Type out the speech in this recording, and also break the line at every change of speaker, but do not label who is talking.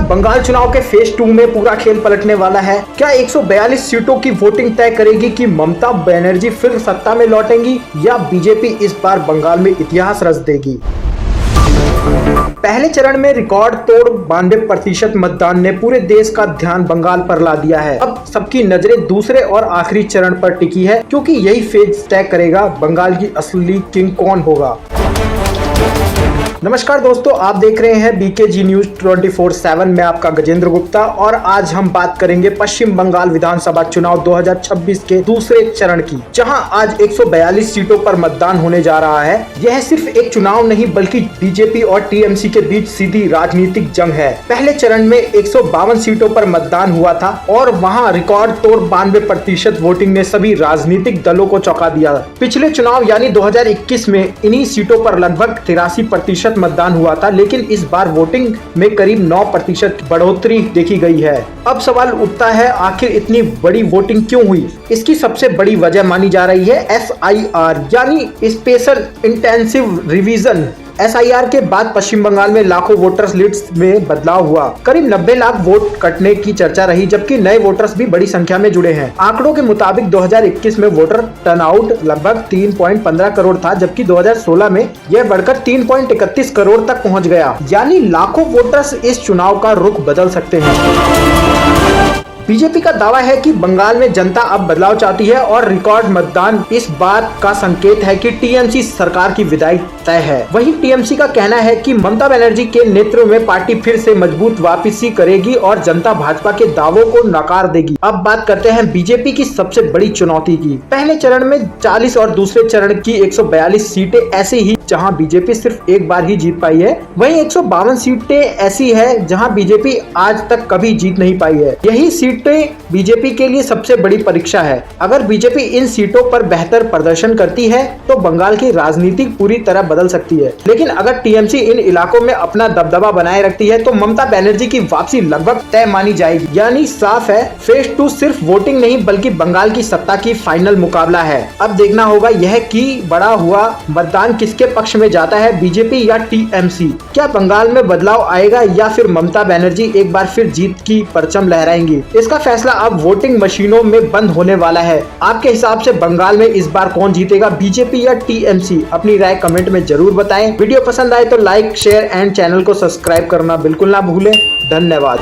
बंगाल चुनाव के फेज 2 में पूरा खेल पलटने वाला है। क्या 142 सीटों की वोटिंग तय करेगी कि ममता बनर्जी फिर सत्ता में लौटेंगी या बीजेपी इस बार बंगाल में इतिहास रच देगी? पहले चरण में रिकॉर्ड तोड़ 92% मतदान ने पूरे देश का ध्यान बंगाल पर ला दिया है। अब सबकी नजरें दूसरे और आखिरी चरण पर टिकी है, क्योंकि यही फेज तय करेगा बंगाल की असली किंग कौन होगा। नमस्कार दोस्तों, आप देख रहे हैं BKG न्यूज 24/7 में आपका गजेंद्र गुप्ता और आज हम बात करेंगे पश्चिम बंगाल विधानसभा चुनाव 2026 के दूसरे चरण की, जहां आज 142 सीटों पर मतदान होने जा रहा है। यह सिर्फ एक चुनाव नहीं बल्कि बीजेपी और TMC के बीच सीधी राजनीतिक जंग है। पहले चरण में 152 सीटों पर मतदान हुआ था और वहां रिकॉर्ड तोड़ 92% वोटिंग ने सभी राजनीतिक दलों को चौंका दिया। पिछले चुनाव यानी 2021 में इन्हीं सीटों पर लगभग 83% मतदान हुआ था, लेकिन इस बार वोटिंग में करीब 9% बढ़ोतरी देखी गई है। अब सवाल उठता है, आखिर इतनी बड़ी वोटिंग क्यों हुई? इसकी सबसे बड़ी वजह मानी जा रही है SIR यानी स्पेशल इंटेंसिव रिवीजन। SIR के बाद पश्चिम बंगाल में लाखों वोटर्स लिस्ट में बदलाव हुआ। करीब 90 लाख वोट कटने की चर्चा रही, जबकि नए वोटर्स भी बड़ी संख्या में जुड़े हैं। आंकड़ों के मुताबिक 2021 में वोटर टर्नआउट लगभग 3.15 करोड़ था, जबकि 2016 में यह बढ़कर 3.31 करोड़ तक पहुंच गया। यानी लाखों वोटर्स इस चुनाव का रुख बदल सकते हैं। बीजेपी का दावा है कि बंगाल में जनता अब बदलाव चाहती है और रिकॉर्ड मतदान इस बात का संकेत है कि TMC सरकार की विदाई तय है। वहीं TMC का कहना है कि ममता बनर्जी के नेतृत्व में पार्टी फिर से मजबूत वापसी करेगी और जनता भाजपा के दावों को नकार देगी। अब बात करते हैं बीजेपी की सबसे बड़ी चुनौती की। पहले चरण में 40 और दूसरे चरण की 142 सीटें ऐसी ही जहां बीजेपी सिर्फ एक बार ही जीत पाई है। वहीं 152 सीटें ऐसी है जहां बीजेपी आज तक कभी जीत नहीं पाई है। यही सीटें बीजेपी के लिए सबसे बड़ी परीक्षा है। अगर बीजेपी इन सीटों पर बेहतर प्रदर्शन करती है तो बंगाल की राजनीति पूरी तरह बदल सकती है, लेकिन अगर TMC इन इलाकों में अपना दबदबा बनाए रखती है तो ममता बनर्जी की वापसी लगभग तय मानी जाएगी। यानी साफ है, फेज 2 सिर्फ वोटिंग नहीं बल्कि बंगाल की सत्ता की फाइनल मुकाबला है। अब देखना होगा यह कि बड़ा हुआ मतदान किसके पक्ष में जाता है, बीजेपी या TMC। क्या बंगाल में बदलाव आएगा या फिर ममता बनर्जी एक बार फिर जीत की परचम लहराएंगी? इसका फैसला अब वोटिंग मशीनों में बंद होने वाला है। आपके हिसाब से बंगाल में इस बार कौन जीतेगा, बीजेपी या TMC? अपनी राय कमेंट में जरूर बताएं। वीडियो पसंद आए तो लाइक, शेयर एंड चैनल को सब्सक्राइब करना बिल्कुल ना भूलें। धन्यवाद।